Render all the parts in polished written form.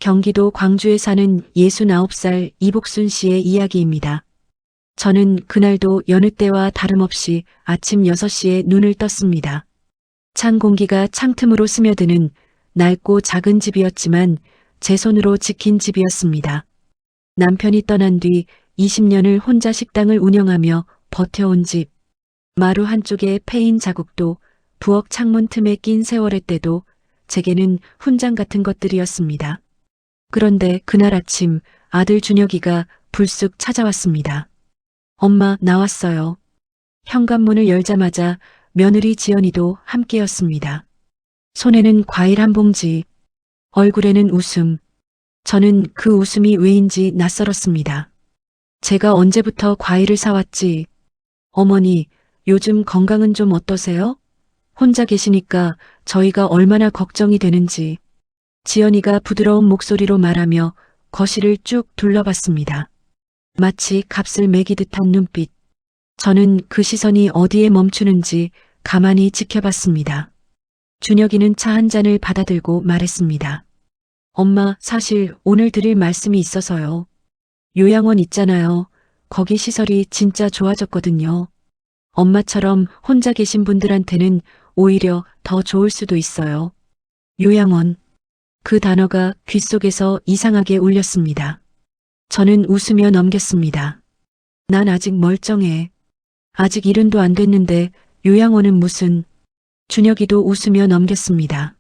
경기도 광주에 사는 69살 이복순 씨의 이야기입니다. 저는 그날도 여느 때와 다름없이 아침 6시에 눈을 떴습니다. 찬 공기가 창틈으로 스며드는 낡고 작은 집이었지만 제 손으로 지킨 집이었습니다. 남편이 떠난 뒤 20년을 혼자 식당을 운영하며 버텨온 집. 마루 한쪽에 패인 자국도 부엌 창문 틈에 낀 세월의 때도 제게는 훈장 같은 것들이었습니다. 그런데 그날 아침 아들 준혁이가 불쑥 찾아왔습니다. 엄마, 나왔어요. 현관문을 열자마자 며느리 지연이도 함께였습니다. 손에는 과일 한 봉지, 얼굴에는 웃음. 저는 그 웃음이 왜인지 낯설었습니다. 제가 언제부터 과일을 사왔지? 어머니, 요즘 건강은 좀 어떠세요? 혼자 계시니까 저희가 얼마나 걱정이 되는지. 지연이가 부드러운 목소리로 말하며 거실을 쭉 둘러봤습니다. 마치 값을 매기듯 한 눈빛. 저는 그 시선이 어디에 멈추는지 가만히 지켜봤습니다. 준혁이는 차 한 잔을 받아들고 말했습니다. 엄마, 사실 오늘 드릴 말씀이 있어서요. 요양원 있잖아요. 거기 시설이 진짜 좋아졌거든요. 엄마처럼 혼자 계신 분들한테는 오히려 더 좋을 수도 있어요. 요양원. 그 단어가 귓속에서 이상하게 울렸습니다. 저는 웃으며 넘겼습니다. 난 아직 멀쩡해. 아직 70도 안 됐는데 요양원은 무슨. 준혁이도 웃으며 넘겼습니다.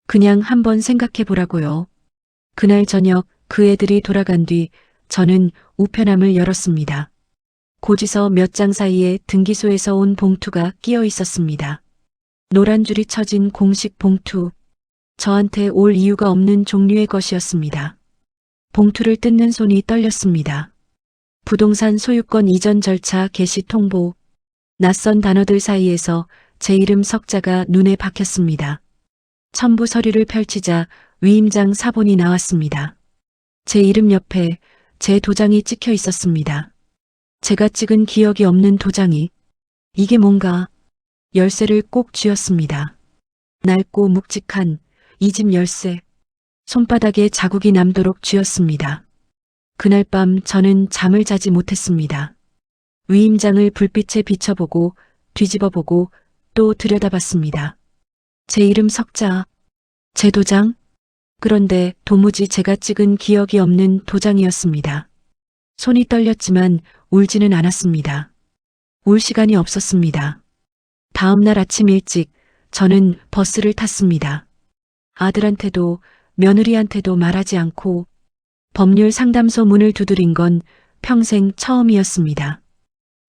그냥 한번 생각해 보라고요. 그날 저녁 그 애들이 돌아간 뒤 저는 우편함을 열었습니다. 고지서 몇 장 사이에 등기소에서 온 봉투가 끼어 있었습니다. 노란 줄이 쳐진 공식 봉투. 저한테 올 이유가 없는 종류의 것이었습니다. 봉투를 뜯는 손이 떨렸습니다. 부동산 소유권 이전 절차 개시 통보. 낯선 단어들 사이에서 제 이름 석자가 눈에 박혔습니다. 첨부 서류를 펼치자 위임장 사본이 나왔습니다. 제 이름 옆에 제 도장이 찍혀 있었습니다. 제가 찍은 기억이 없는 도장이. 이게 뭔가. 열쇠를 꼭 쥐었습니다. 낡고 묵직한 이 집 열쇠. 손바닥에 자국이 남도록 쥐었습니다. 그날 밤 저는 잠을 자지 못했습니다. 위임장을 불빛에 비춰보고 뒤집어보고 또 들여다봤습니다. 제 이름 석자. 제 도장? 그런데 도무지 제가 찍은 기억이 없는 도장이었습니다. 손이 떨렸지만 울지는 않았습니다. 울 시간이 없었습니다. 다음 날 아침 일찍 저는 버스를 탔습니다. 아들한테도 며느리한테도 말하지 않고 법률 상담소 문을 두드린 건 평생 처음이었습니다.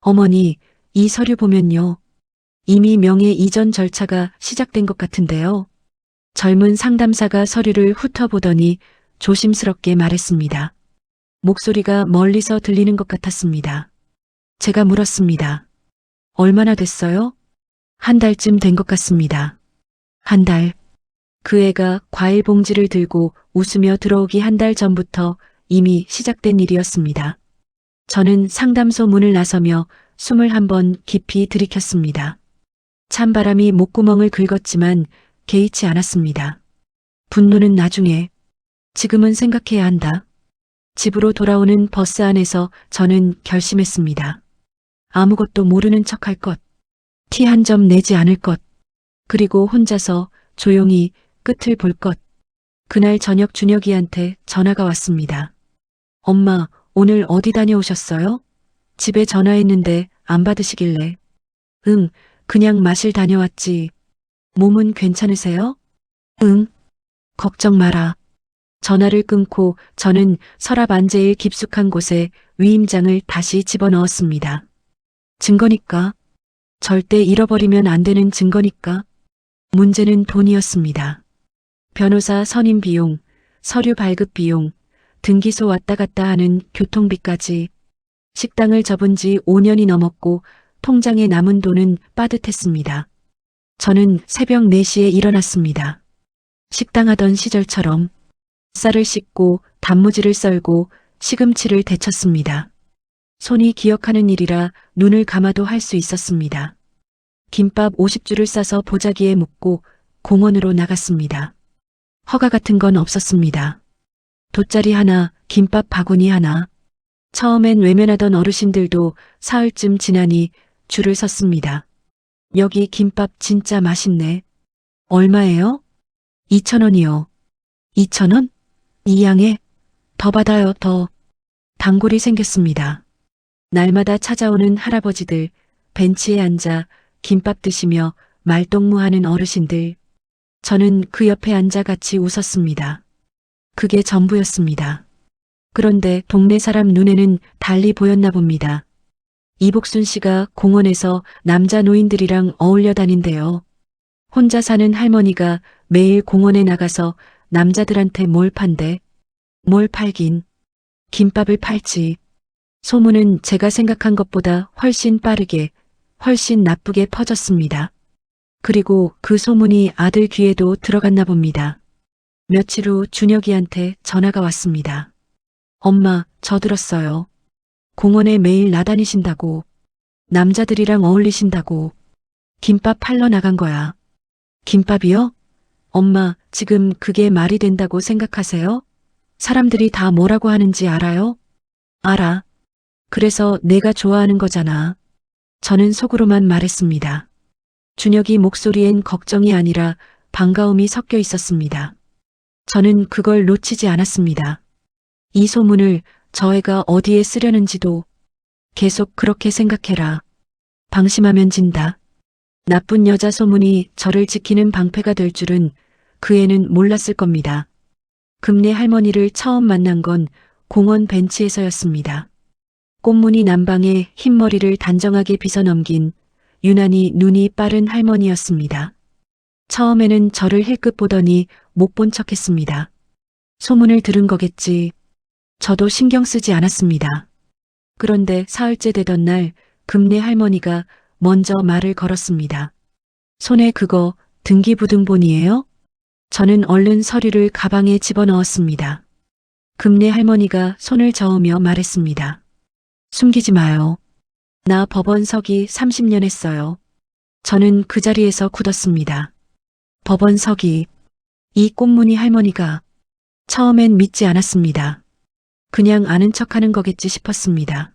어머니, 이 서류 보면요. 이미 명예 이전 절차가 시작된 것 같은데요. 젊은 상담사가 서류를 훑어보더니 조심스럽게 말했습니다. 목소리가 멀리서 들리는 것 같았습니다. 제가 물었습니다. 얼마나 됐어요? 한 달쯤 된 것 같습니다. 한 달. 그 애가 과일 봉지를 들고 웃으며 들어오기 한 달 전부터 이미 시작된 일이었습니다. 저는 상담소 문을 나서며 숨을 한번 깊이 들이켰습니다. 찬바람이 목구멍을 긁었지만 개의치 않았습니다. 분노는 나중에. 지금은 생각해야 한다. 집으로 돌아오는 버스 안에서 저는 결심했습니다. 아무것도 모르는 척할 것. 티 한 점 내지 않을 것. 그리고 혼자서 조용히 끝을 볼 것. 그날 저녁 준혁이한테 전화가 왔습니다. 엄마, 오늘 어디 다녀오셨어요? 집에 전화했는데 안 받으시길래. 응, 그냥 마실 다녀왔지. 몸은 괜찮으세요? 응. 걱정 마라. 전화를 끊고 저는 서랍 안 제일 깊숙한 곳에 위임장을 다시 집어넣었습니다. 증거니까. 절대 잃어버리면 안 되는 증거니까. 문제는 돈이었습니다. 변호사 선임 비용, 서류 발급 비용, 등기소 왔다 갔다 하는 교통비까지. 식당을 접은 지 5년이 넘었고 통장에 남은 돈은 빠듯했습니다. 저는 새벽 4시에 일어났습니다. 식당 하던 시절처럼 쌀을 씻고 단무지를 썰고 시금치를 데쳤습니다. 손이 기억하는 일이라 눈을 감아도 할 수 있었습니다. 김밥 50줄을 싸서 보자기에 묻고 공원으로 나갔습니다. 허가 같은 건 없었습니다. 돗자리 하나, 김밥 바구니 하나. 처음엔 외면하던 어르신들도 사흘쯤 지나니 줄을 섰습니다. 여기 김밥 진짜 맛있네. 얼마예요? 2,000원이요. 2,000원? 이 양에 더 받아요, 더. 단골이 생겼습니다. 날마다 찾아오는 할아버지들, 벤치에 앉아 김밥 드시며 말동무하는 어르신들. 저는 그 옆에 앉아 같이 웃었습니다. 그게 전부였습니다. 그런데 동네 사람 눈에는 달리 보였나 봅니다. 이복순 씨가 공원에서 남자 노인들이랑 어울려 다닌대요. 혼자 사는 할머니가 매일 공원에 나가서 남자들한테 뭘 판대? 뭘 팔긴? 김밥을 팔지. 소문은 제가 생각한 것보다 훨씬 빠르게, 훨씬 나쁘게 퍼졌습니다. 그리고 그 소문이 아들 귀에도 들어갔나 봅니다. 며칠 후 준혁이한테 전화가 왔습니다. 엄마, 저 들었어요. 공원에 매일 나다니신다고, 남자들이랑 어울리신다고, 김밥 팔러 나간 거야. 김밥이요? 엄마, 지금 그게 말이 된다고 생각하세요? 사람들이 다 뭐라고 하는지 알아요? 알아. 그래서 내가 좋아하는 거잖아. 저는 속으로만 말했습니다. 준혁이 목소리엔 걱정이 아니라 반가움이 섞여 있었습니다. 저는 그걸 놓치지 않았습니다. 이 소문을 저 애가 어디에 쓰려는지도 계속 그렇게 생각해라. 방심하면 진다. 나쁜 여자 소문이 저를 지키는 방패가 될 줄은 그 애는 몰랐을 겁니다. 금내 할머니를 처음 만난 건 공원 벤치에서였습니다. 꽃무늬 남방에 흰머리를 단정하게 빗어넘긴 유난히 눈이 빠른 할머니였습니다. 처음에는 저를 힐끗 보더니 못 본 척했습니다. 소문을 들은 거겠지. 저도 신경 쓰지 않았습니다. 그런데 사흘째 되던 날 금내 할머니가 먼저 말을 걸었습니다. 손에 그거 등기부등본이에요? 저는 얼른 서류를 가방에 집어넣었습니다. 금내 할머니가 손을 저으며 말했습니다. 숨기지 마요. 나 법원 서기 30년 했어요. 저는 그 자리에서 굳었습니다. 법원 서기. 이 꽃무늬 할머니가 처음엔 믿지 않았습니다. 그냥 아는 척하는 거겠지 싶었습니다.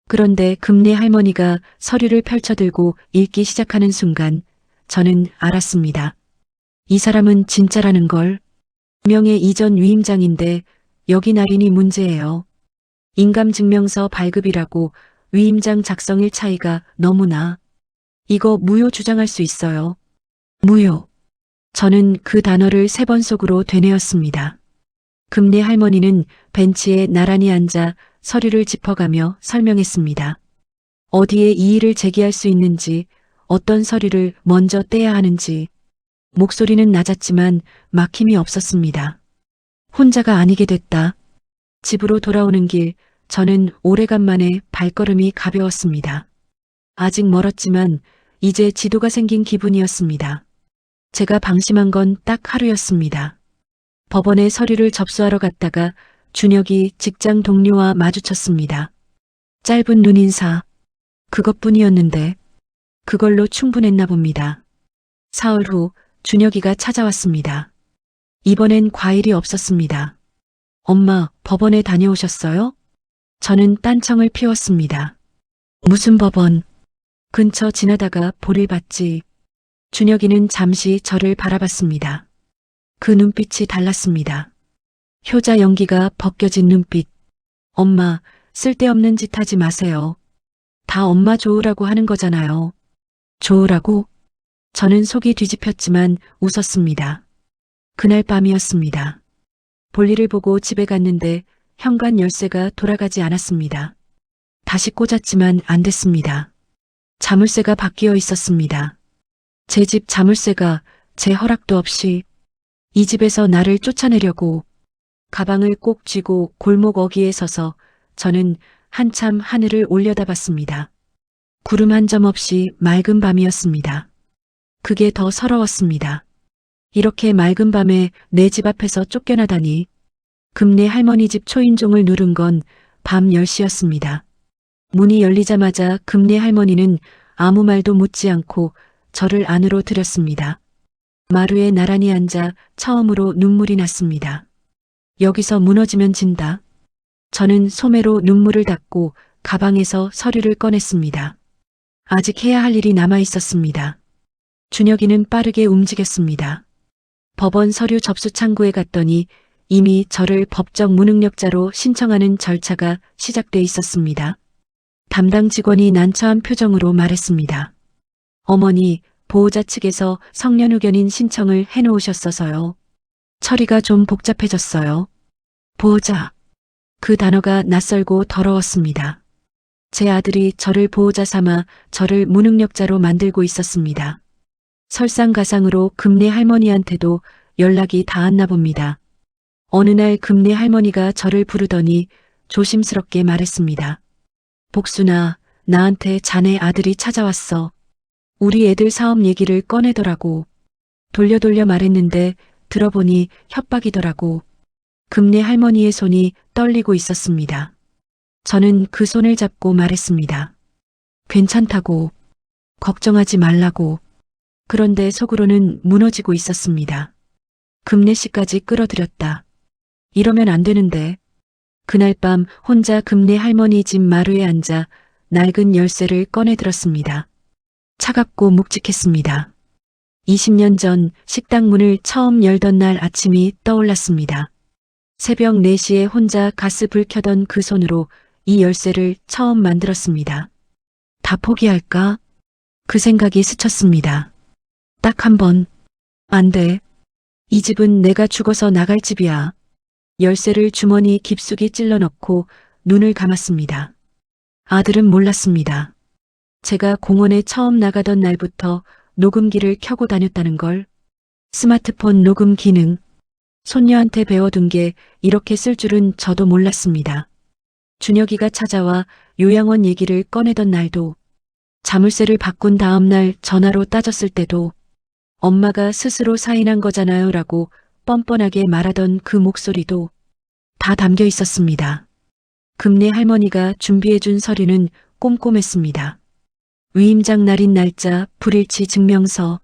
그런데 금내 할머니가 서류를 펼쳐들고 읽기 시작하는 순간 저는 알았습니다. 이 사람은 진짜라는 걸. 명예 이전 위임장인데 여기 날인이 문제예요. 인감증명서 발급이라고 위임장 작성일 차이가 너무나. 이거 무효 주장할 수 있어요. 무효. 저는 그 단어를 3번 속으로 되뇌었습니다. 금내 할머니는 벤치에 나란히 앉아 서류를 짚어가며 설명했습니다. 어디에 이의를 제기할 수 있는지, 어떤 서류를 먼저 떼야 하는지. 목소리는 낮았지만 막힘이 없었습니다. 혼자가 아니게 됐다. 집으로 돌아오는 길, 저는 오래간만에 발걸음이 가벼웠습니다. 아직 멀었지만 이제 지도가 생긴 기분이었습니다. 제가 방심한 건 딱 하루였습니다. 법원에 서류를 접수하러 갔다가 준혁이 직장 동료와 마주쳤습니다. 짧은 눈인사. 그것뿐이었는데 그걸로 충분했나 봅니다. 사흘 후 준혁이가 찾아왔습니다. 이번엔 과일이 없었습니다. 엄마, 법원에 다녀오셨어요? 저는 딴청을 피웠습니다. 무슨 법원? 근처 지나다가 볼일 봤지. 준혁이는 잠시 저를 바라봤습니다. 그 눈빛이 달랐습니다. 효자 연기가 벗겨진 눈빛. 엄마, 쓸데없는 짓 하지 마세요. 다 엄마 좋으라고 하는 거잖아요. 좋으라고? 저는 속이 뒤집혔지만 웃었습니다. 그날 밤이었습니다. 볼일을 보고 집에 갔는데 현관 열쇠가 돌아가지 않았습니다. 다시 꽂았지만 안 됐습니다. 자물쇠가 바뀌어 있었습니다. 제 집 자물쇠가 제 허락도 없이 이 집에서 나를 쫓아내려고. 가방을 꼭 쥐고 골목 어귀에 서서 저는 한참 하늘을 올려다봤습니다. 구름 한 점 없이 맑은 밤이었습니다. 그게 더 서러웠습니다. 이렇게 맑은 밤에 내 집 앞에서 쫓겨나다니. 금내 할머니 집 초인종을 누른 건 밤 10시였습니다. 문이 열리자마자 금내 할머니는 아무 말도 묻지 않고 저를 안으로 들였습니다. 마루에 나란히 앉아 처음으로 눈물이 났습니다. 여기서 무너지면 진다. 저는 소매로 눈물을 닦고 가방에서 서류를 꺼냈습니다. 아직 해야 할 일이 남아 있었습니다. 준혁이는 빠르게 움직였습니다. 법원 서류 접수 창구에 갔더니 이미 저를 법적 무능력자로 신청하는 절차가 시작돼 있었습니다. 담당 직원이 난처한 표정으로 말했습니다. 어머니, 보호자 측에서 성년 후견인 신청을 해놓으셨어서요. 처리가 좀 복잡해졌어요. 보호자. 그 단어가 낯설고 더러웠습니다. 제 아들이 저를 보호자 삼아 저를 무능력자로 만들고 있었습니다. 설상가상으로 금내 할머니한테도 연락이 닿았나 봅니다. 어느 날 금내 할머니가 저를 부르더니 조심스럽게 말했습니다. 복순아, 나한테 자네 아들이 찾아왔어. 우리 애들 사업 얘기를 꺼내더라고. 돌려 말했는데 들어보니 협박이더라고. 금내 할머니의 손이 떨리고 있었습니다. 저는 그 손을 잡고 말했습니다. 괜찮다고. 걱정하지 말라고. 그런데 속으로는 무너지고 있었습니다. 금내 씨까지 끌어들였다. 이러면 안 되는데. 그날 밤 혼자 금내 할머니 집 마루에 앉아 낡은 열쇠를 꺼내 들었습니다. 차갑고 묵직했습니다. 20년 전 식당 문을 처음 열던 날 아침이 떠올랐습니다. 새벽 4시에 혼자 가스 불 켜던 그 손으로 이 열쇠를 처음 만들었습니다. 다 포기할까? 그 생각이 스쳤습니다. 딱 한 번. 안 돼. 이 집은 내가 죽어서 나갈 집이야. 열쇠를 주머니 깊숙이 찔러 넣고 눈을 감았습니다. 아들은 몰랐습니다. 제가 공원에 처음 나가던 날부터 녹음기를 켜고 다녔다는 걸. 스마트폰 녹음 기능. 손녀한테 배워둔 게 이렇게 쓸 줄은 저도 몰랐습니다. 준혁이가 찾아와 요양원 얘기를 꺼내던 날도, 자물쇠를 바꾼 다음 날 전화로 따졌을 때도, 엄마가 스스로 사인한 거잖아요 라고 뻔뻔하게 말하던 그 목소리도 다 담겨 있었습니다. 금내 할머니가 준비해준 서류는 꼼꼼했습니다. 위임장 날인 날짜, 불일치 증명서,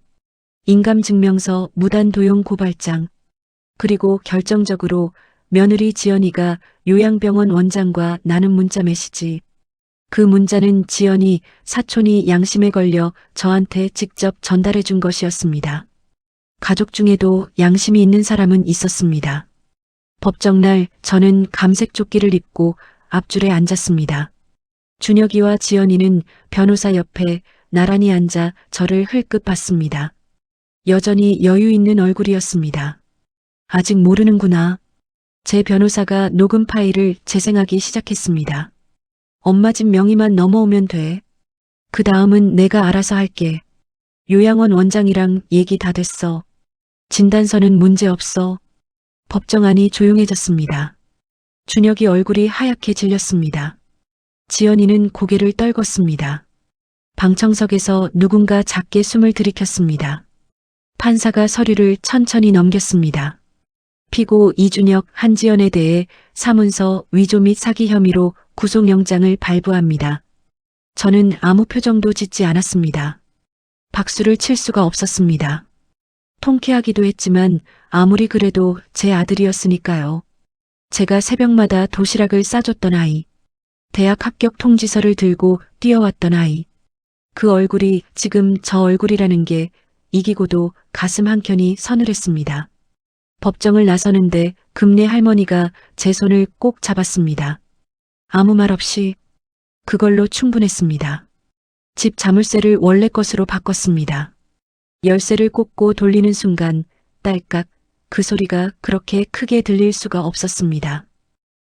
인감증명서, 무단 도용 고발장, 그리고 결정적으로 며느리 지연이가 요양병원 원장과 나눈 문자 메시지. 그 문자는 지연이 사촌이 양심에 걸려 저한테 직접 전달해 준 것이었습니다. 가족 중에도 양심이 있는 사람은 있었습니다. 법정날 저는 감색 조끼를 입고 앞줄에 앉았습니다. 준혁이와 지연이는 변호사 옆에 나란히 앉아 저를 흘끗 봤습니다. 여전히 여유 있는 얼굴이었습니다. 아직 모르는구나. 제 변호사가 녹음 파일을 재생하기 시작했습니다. 엄마 집 명의만 넘어오면 돼. 그 다음은 내가 알아서 할게. 요양원 원장이랑 얘기 다 됐어. 진단서는 문제 없어. 법정 안이 조용해졌습니다. 준혁이 얼굴이 하얗게 질렸습니다. 지연이는 고개를 떨궜습니다. 방청석에서 누군가 작게 숨을 들이켰습니다. 판사가 서류를 천천히 넘겼습니다. 피고 이준혁, 한지연에 대해 사문서 위조 및 사기 혐의로 구속영장을 발부합니다. 저는 아무 표정도 짓지 않았습니다. 박수를 칠 수가 없었습니다. 통쾌하기도 했지만 아무리 그래도 제 아들이었으니까요. 제가 새벽마다 도시락을 싸줬던 아이, 대학 합격 통지서를 들고 뛰어왔던 아이, 그 얼굴이 지금 저 얼굴이라는 게 이기고도 가슴 한켠이 서늘했습니다. 법정을 나서는데 금내 할머니가 제 손을 꼭 잡았습니다. 아무 말 없이 그걸로 충분했습니다. 집 자물쇠를 원래 것으로 바꿨습니다. 열쇠를 꽂고 돌리는 순간 딸깍, 그 소리가 그렇게 크게 들릴 수가 없었습니다.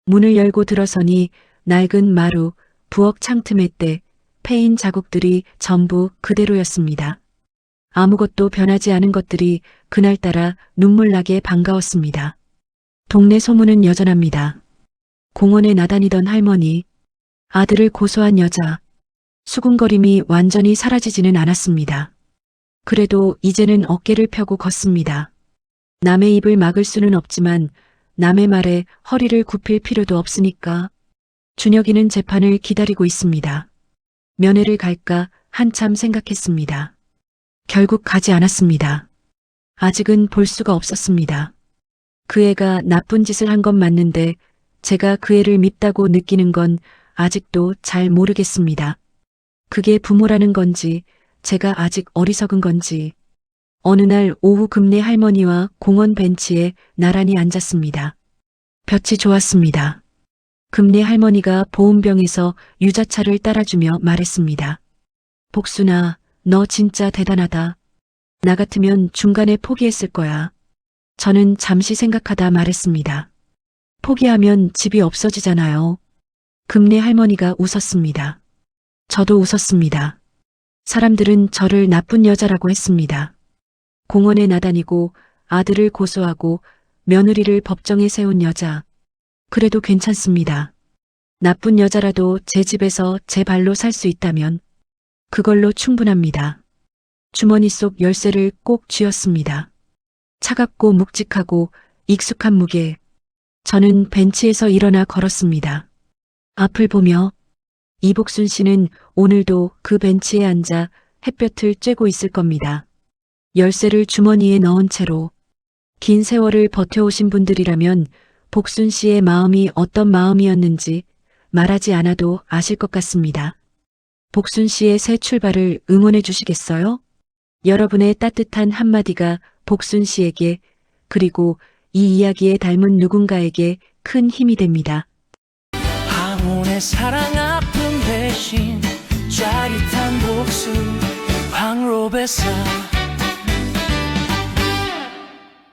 문을 열고 들어서니 낡은 마루, 부엌 창틈의 때 패인 자국들이 전부 그대로였습니다. 아무것도 변하지 않은 것들이 그날따라 눈물나게 반가웠습니다. 동네 소문은 여전합니다. 공원에 나다니던 할머니, 아들을 고소한 여자, 수군거림이 완전히 사라지지는 않았습니다. 그래도 이제는 어깨를 펴고 걷습니다. 남의 입을 막을 수는 없지만 남의 말에 허리를 굽힐 필요도 없으니까. 준혁이는 재판을 기다리고 있습니다. 면회를 갈까 한참 생각했습니다. 결국 가지 않았습니다. 아직은 볼 수가 없었습니다. 그 애가 나쁜 짓을 한 건 맞는데 제가 그 애를 밉다고 느끼는 건 아직도 잘 모르겠습니다. 그게 부모라는 건지 제가 아직 어리석은 건지. 어느 날 오후 금내 할머니와 공원 벤치에 나란히 앉았습니다. 볕이 좋았습니다. 금내 할머니가 보온병에서 유자차를 따라주며 말했습니다. 복순아, 너 진짜 대단하다. 나 같으면 중간에 포기했을 거야. 저는 잠시 생각하다 말했습니다. 포기하면 집이 없어지잖아요. 금내 할머니가 웃었습니다. 저도 웃었습니다. 사람들은 저를 나쁜 여자라고 했습니다. 공원에 나다니고 아들을 고소하고 며느리를 법정에 세운 여자. 그래도 괜찮습니다. 나쁜 여자라도 제 집에서 제 발로 살 수 있다면 그걸로 충분합니다. 주머니 속 열쇠를 꼭 쥐었습니다. 차갑고 묵직하고 익숙한 무게. 저는 벤치에서 일어나 걸었습니다. 앞을 보며 이복순 씨는 오늘도 그 벤치에 앉아 햇볕을 쬐고 있을 겁니다. 열쇠를 주머니에 넣은 채로. 긴 세월을 버텨오신 분들이라면 복순 씨의 마음이 어떤 마음이었는지 말하지 않아도 아실 것 같습니다. 복순 씨의 새 출발을 응원해 주시겠어요? 여러분의 따뜻한 한마디가 복순 씨에게 그리고 이 이야기에 닮은 누군가에게 큰 힘이 됩니다. 황혼의 사랑 아픔 대신 짜릿한 복수 황로베사